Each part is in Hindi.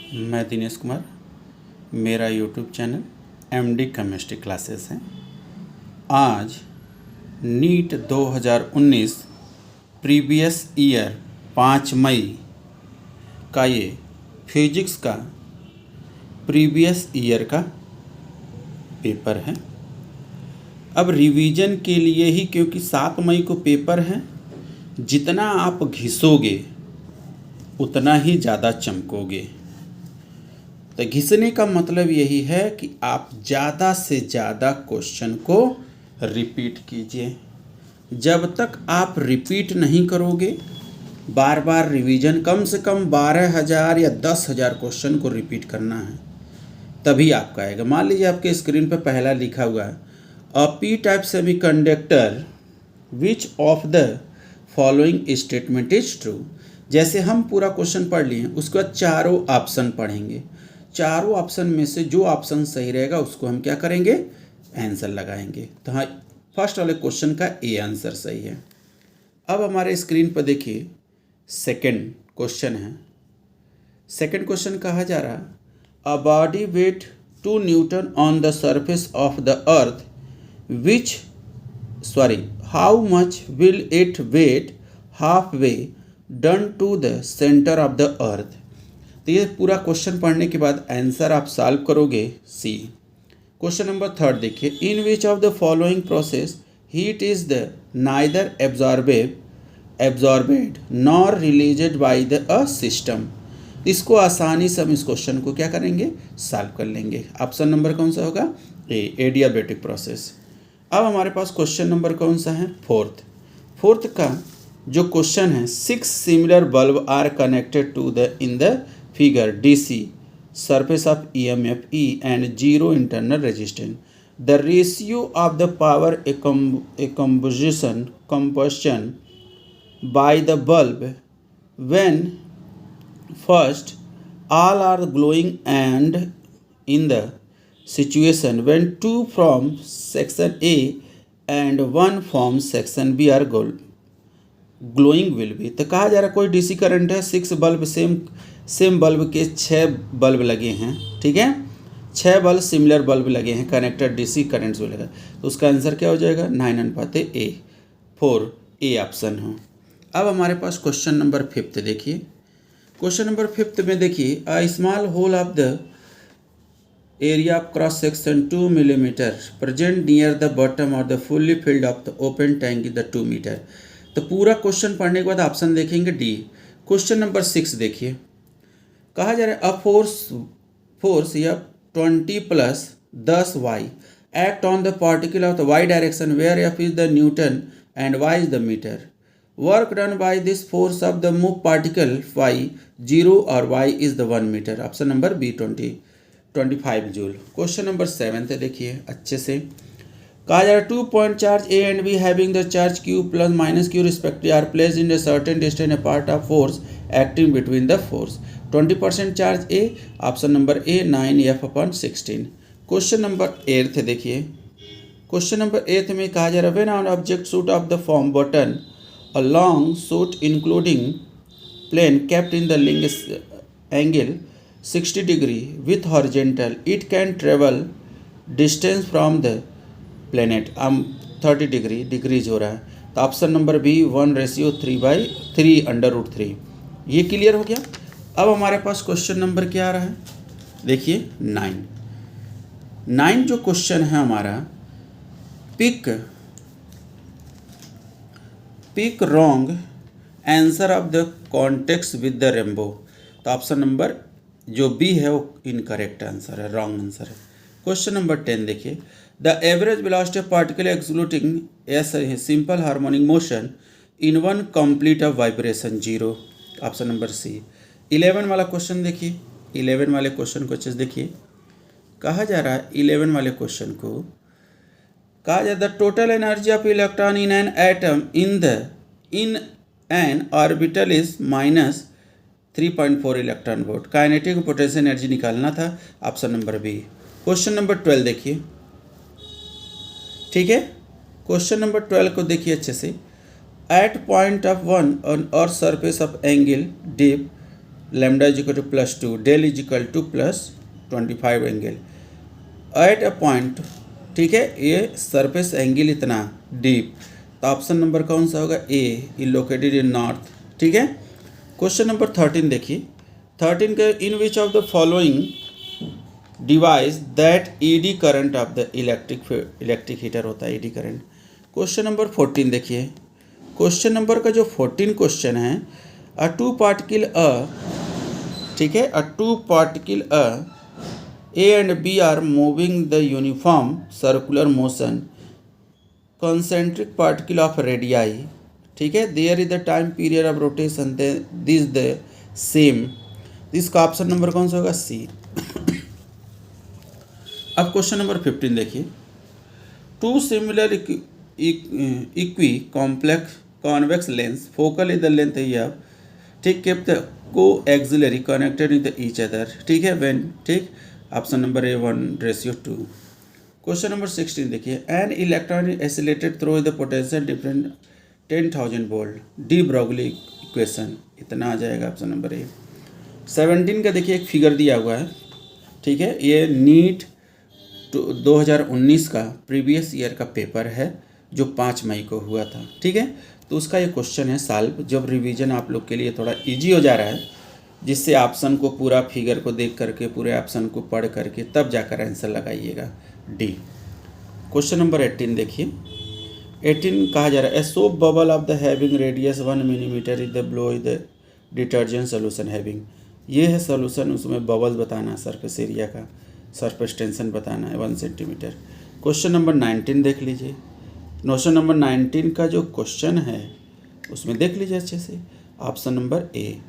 मैं दिनेश कुमार, मेरा YouTube channel MD chemistry classes है। आज नीट 2019 प्रीवियस ईयर 5 मई का ये फिजिक्स का प्रीवियस ईयर का पेपर है। अब रिवीजन के लिए ही, क्योंकि 7 मई को पेपर है, जितना आप घिसोगे उतना ही ज़्यादा चमकोगे। तो घिसने का मतलब यही है कि आप ज़्यादा से ज़्यादा क्वेश्चन को रिपीट कीजिए। जब तक आप रिपीट नहीं करोगे, बार बार रिवीजन, कम से कम 12,000 या 10,000 क्वेश्चन को रिपीट करना है, तभी आपका आएगा। मान लीजिए आपके स्क्रीन पर पहला लिखा हुआ है a P type semiconductor which of the following statement is true. जैसे हम पूरा क्वेश्चन पढ़ लिए, उसके बाद चारों ऑप्शन पढ़ेंगे। चारों ऑप्शन में से जो ऑप्शन सही रहेगा उसको हम क्या करेंगे, आंसर लगाएंगे। तो हाँ, फर्स्ट वाले क्वेश्चन का ए आंसर सही है। अब हमारे स्क्रीन पर देखिए सेकंड क्वेश्चन है। सेकंड क्वेश्चन कहा जा रहा, a body weight 2 newton on the surface of the earth how much will it weigh half way down to the centre of the earth. तो ये पूरा क्वेश्चन पढ़ने के बाद आंसर आप सॉल्व करोगे सी। क्वेश्चन नंबर थर्ड देखिए, in which of the following process heat is the neither absorbed nor released by the a system. इसको आसानी से हम इस क्वेश्चन को क्या करेंगे, सॉल्व कर लेंगे। ऑप्शन नंबर कौन सा होगा, ए, एडियाबेटिक प्रोसेस। अब हमारे पास क्वेश्चन नंबर कौन सा है, फोर्थ का जो क्वेश्चन है, 6 similar bulb are connected to the in the figure DC surface of EMF E and 0 internal resistance. The ratio of the power combustion by the bulb when first all are glowing and in the situation when 2 from section A and 1 from section B are glowing will भी। तो कहा जा रहा है कोई डीसी करंट है, 6 बल्ब सेम बल्ब के 6 बल्ब लगे हैं, ठीक है, 6 बल्ब सिमिलर बल्ब लगे हैं, कनेक्टेड डीसी करंट्स भी लगा। तो उसका आंसर क्या हो जाएगा, 9 ए ऑप्शन हो। अब हमारे पास क्वेश्चन नंबर 5 देखिए। क्वेश्चन नंबर 5 में देखिए, a small hole of the area of cross section 2 millimetre present near the bottom of the fully filled of the open tank is the 2 metre. तो पूरा क्वेश्चन पढ़ने के बाद ऑप्शन देखेंगे डी। क्वेश्चन नंबर 6 देखिए, कहा जा रहा है अ फोर्स या 20 + 10 y act on the particle of the y direction where F is the newton and y is the metre. Work done by this force of the move particle y 0 और y is the 1 metre. Option number B 25 joule. Question number 7 देखिए अच्छे से। कहा जा रहा है 2 point charge A and B having the charge q plus minus q respectively are placed in a certain distance apart of force acting between the force. 20% charge A, option number A 9F/16। Question number 8 देखिए। क्वेश्चन नंबर 8 में कहा जा रहा है when an object shoot of the form button a long shoot including plane kept in the ling angle 60 degree with horizontal it can travel distance from the planet 30 degrees हो रहा है। तो ऑप्शन नंबर बी 1:3/3 ये क्लियर हो गया। अब हमारे पास क्वेश्चन नंबर क्या आ रहा है, देखिए 9 जो क्वेश्चन है हमारा, pick wrong answer of the context with the rainbow. तो ऑप्शन नंबर जो बी है वो इनकरेक्ट आंसर है, रॉन्ग आंसर है। क्वेश्चन नंबर 10 देखिए, the average velocity of particle executing a simple harmonic motion in one complete of vibration 0। Option number C. 11 वाला क्वेश्चन देखिए। 11 वाले क्वेश्चन को अच्छे से देखिए। कहा जा रहा है 11 वाले क्वेश्चन को, कहा जा the total energy of electron in an atom in an orbital is -3.4 electron volt. Kinetic potential energy निकालना था, option number B. Question number 12 देखिए, ठीक है। क्वेश्चन नंबर 12 को देखिए अच्छे से। एट पॉइंट ऑफ 1 और surface of angle dip lambda is equal to +2, del is equal to +25 angle at a point, ठीक है। ये सरफेस एंगल इतना डीप, तो ऑप्शन नंबर कौन सा होगा? ए, लोकेटेड इन नॉर्थ, ठीक है। क्वेश्चन नंबर 13 देखिए। 13 के in which of the following device that ED current of the electric heater होता है ईडी करंट। क्वेश्चन नंबर 14 देखिए। क्वेश्चन नंबर का जो 14 क्वेश्चन है, अ टू पार्टिकल ठीक है, a two particle A and B are moving the uniform circular motion concentric particle of radii, ठीक है। there is the time period of rotation this the same, इसका ऑप्शन नंबर कौन सा होगा? सी। अब क्वेश्चन नंबर 15 देखिए। Two similar equi complex convex lens focal in the length F, ठीक, kept को axially connected in the each other, ठीक है, व्हेन, ठीक, option number A 1:2। Question number 16 देखिए। An electron accelerated through the potential different 10,000 volt, de Broglie equation, इतना आ जाएगा ऑप्शन नंबर ए। 17 का देखिए एक फिगर दिया हुआ है, ठीक है। ये नीट 2019 का प्रीवियस ईयर का पेपर है जो 5 मई को हुआ था, ठीक है। तो उसका ये क्वेश्चन है सॉल्व, जब रिवीजन आप लोग के लिए थोड़ा इजी हो जा रहा है, जिससे ऑप्शन को पूरा फिगर को देख करके पूरे ऑप्शन को पढ़ करके तब जाकर आंसर लगाइएगा, डी। क्वेश्चन नंबर 18 देखिए। 18 कहा जा रहा है, a soap bubble of the having radius 1 millimetre is the blow is the detergent solution having, ये है सोल्यूशन, उसमें बबल्स बताना, सरफेस एरिया का सरफेस टेंशन बताना है 1 सेंटीमीटर। क्वेश्चन नंबर 19 देख लीजिए। क्वेश्चन नंबर 19 का जो क्वेश्चन है उसमें देख लीजिए अच्छे से, ऑप्शन नंबर ए।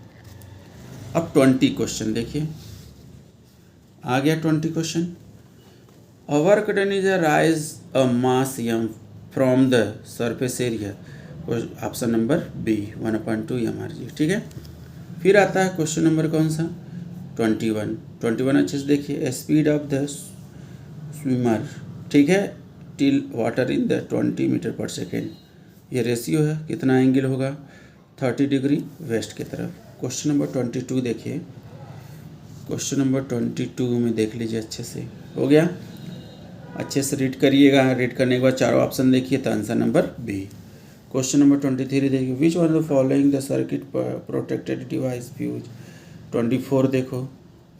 अब 20 क्वेश्चन देखिए, आ गया 20 question. A work done is a rise a mass m from the surface area, option number B 1/2 mrg, ठीक है। फिर आता है क्वेश्चन नंबर कौन सा? 21 अच्छे से देखिए। स्पीड ऑफ द स्विमर, ठीक है, till water in the 20 metre पर सेकेंड, ये रेशियो है, कितना एंगल होगा? 30 डिग्री वेस्ट की तरफ। क्वेश्चन नंबर 22 देखिए। क्वेश्चन नंबर 22 में देख लीजिए अच्छे से, हो गया, अच्छे से रीड करिएगा। रीड करने के बाद चारों ऑप्शन देखिए, तो answer number B. Question number 23 देखिए। Which one of the following the circuit protected device fuse. 24 देखो।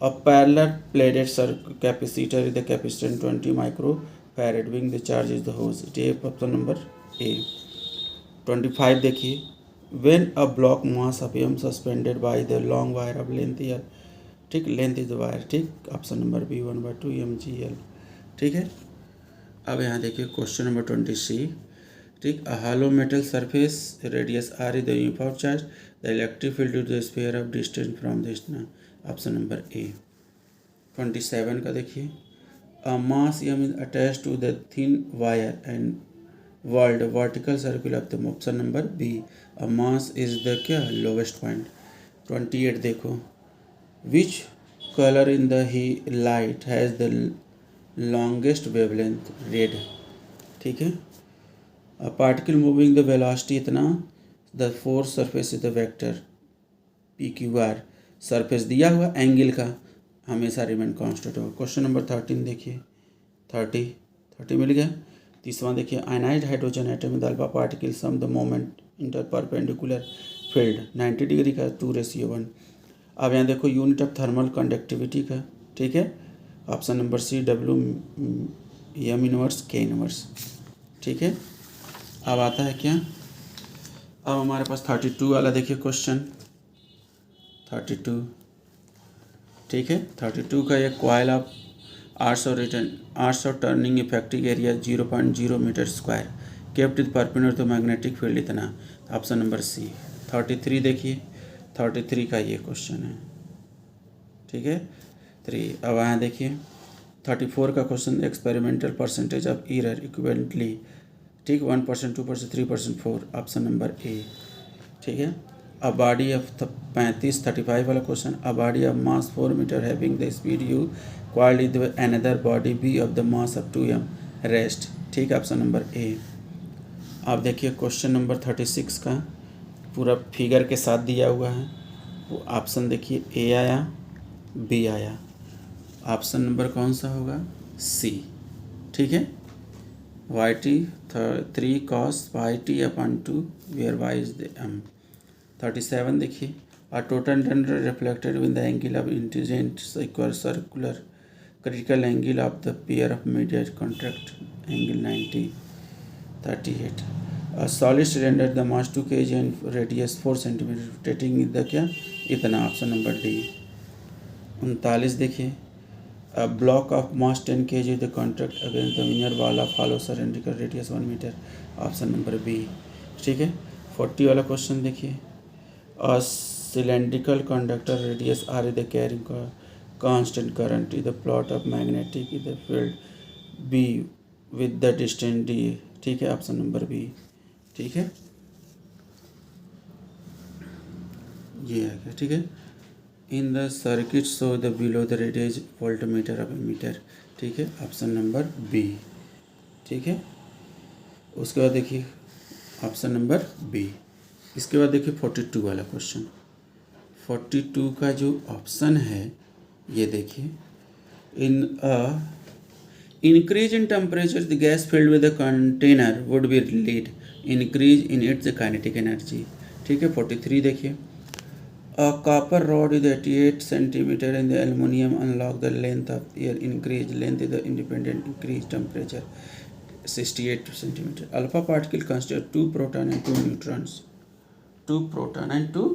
A parallel plated capacitor is the capacitance 20 micro farad wing the charge is the hose, ये ऑप्शन नंबर ए। 25 देखिए। When a block mass of m suspended by the long wire of length L, ठीक, लेंथ इज द वायर, ठीक, ऑप्शन नंबर बी 1/2 mgl, ठीक है। अब यहाँ देखिए क्वेश्चन नंबर 26, ठीक। A hollow metal surface radius r is the uniform charge the electric field to the sphere of distance from this, option number A. 27 का देखिए। A mass m is attach to the thin wire and world vertical circle of the, option number B. A mass is the क्या लोवेस्ट पॉइंट। 28 देखो। विच कलर इन द ही light has the longest wavelength, red, ठीक है। अ पार्टिकल मूविंग द वेलोसिटी इतना, the force surface is the vector PQR, surface दिया हुआ एंगल का हमेशा रिमेन कांस्टेंट होगा। क्वेश्चन नंबर 13 देखिए। 30 मिल गया। तीसरा देखिए। Ionized hydrogen atom with alpha particle sum the moment inter perpendicular field 90 degree का 2:1। अब यहाँ देखो यूनिट ऑफ थर्मल कंडक्टिविटी का, ठीक है, option number C W m inverse K inverse, ठीक है। अब आता है क्या? अब हमारे पास 32 वाला देखिए क्वेश्चन। 32, ठीक है। 32 का ये coil of 800 turning effective area 0.0 metre square kept with perpendicular to magnetic field इतना, ऑप्शन नंबर सी। 33 देखिए। 33 का ये क्वेश्चन है, ठीक है, 3। अब यहाँ देखिए 34 का question. Experimental percentage of error equivalently, ठीक, 1%, 2%, 3%, 4, ऑप्शन नंबर ए, ठीक है। अ बॉडी ऑफ 35 वाला question. A body of mass 4 metre having the speed u coiled with another body B of the mass of 2m rest, ठीक, ऑप्शन नंबर ए। अब देखिए क्वेश्चन नंबर 36 का पूरा फिगर के साथ दिया हुआ है, वो ऑप्शन देखिए ए आया, बी आया, ऑप्शन नंबर कौन सा होगा? सी। ठीक है, Y T 3 cos Y T upon 2 where Y is the M. 37 देखिए, a total tender reflected with the angle of incident equals circular critical angle of the pair of medial contract angle 90. 38 a solid cylinder the mass 2 kg and radius 4 cm rotating with the क्या इतना, ऑप्शन नंबर डी। 39 देखिए, a block of mass 10 kg the contract against the inner wall of hollow cylindrical radius 1 meter, option number B. ठीक है, 40 वाला क्वेश्चन देखिए, a cylindrical conductor radius r is the carrying constant current is the plot of magnetic is the field b with the distance d। ठीक है, ऑप्शन नंबर बी। ठीक है, ये आ गया। ठीक है, in the circuit show the below the radius voltmeter of a metre. ठीक है, ऑप्शन नंबर बी। ठीक है, उसके बाद देखिए ऑप्शन नंबर बी। इसके बाद देखिए 42 वाला क्वेश्चन। 42 का जो ऑप्शन है ये देखिए, in increase in temperature the gas filled with the container would be lead increase in its kinetic energy. ठीक है, 43 देखिए, a copper rod is 88 centimetre in the aluminium unlock the length of air increase length is the independent increase temperature 68 centimetre. Alpha particle consider 2 proton and 2 neutrons, 2 proton and 2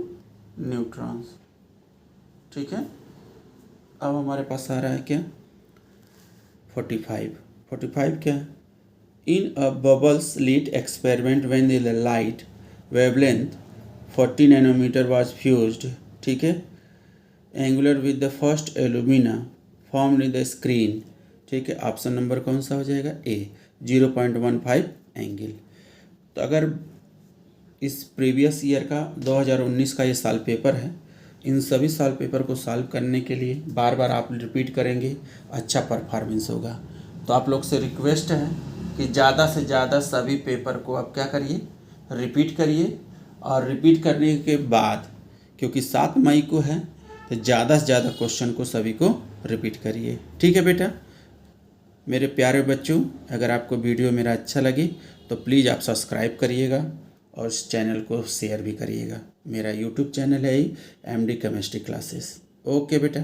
neutrons. ठीक है, अब हमारे पास आ रहा है क्या 45 क्या, in a bubble slit experiment when the light wavelength 40 nanometre was fused. ठीक है, angular with the first alumina formed in the screen. ठीक है, ऑप्शन नंबर कौन सा हो जाएगा? A, 0.15 angle. तो अगर इस प्रीवियस ईयर का 2019 का ये साल पेपर है, इन सभी साल पेपर को सॉल्व करने के लिए बार बार आप रिपीट करेंगे, अच्छा परफॉर्मेंस होगा। तो आप लोग से रिक्वेस्ट है कि ज़्यादा से ज़्यादा सभी पेपर को आप क्या करिए, रिपीट करिए, और रिपीट करने के बाद क्योंकि 7 मई को है तो ज़्यादा से ज़्यादा क्वेश्चन को सभी को रिपीट करिए। ठीक है बेटा, मेरे प्यारे बच्चों, अगर आपको वीडियो मेरा अच्छा लगे तो प्लीज़ आप सब्सक्राइब करिएगा और इस चैनल को शेयर भी करिएगा। मेरा यूट्यूब चैनल है MD केमिस्ट्री क्लासेस। ओके बेटा।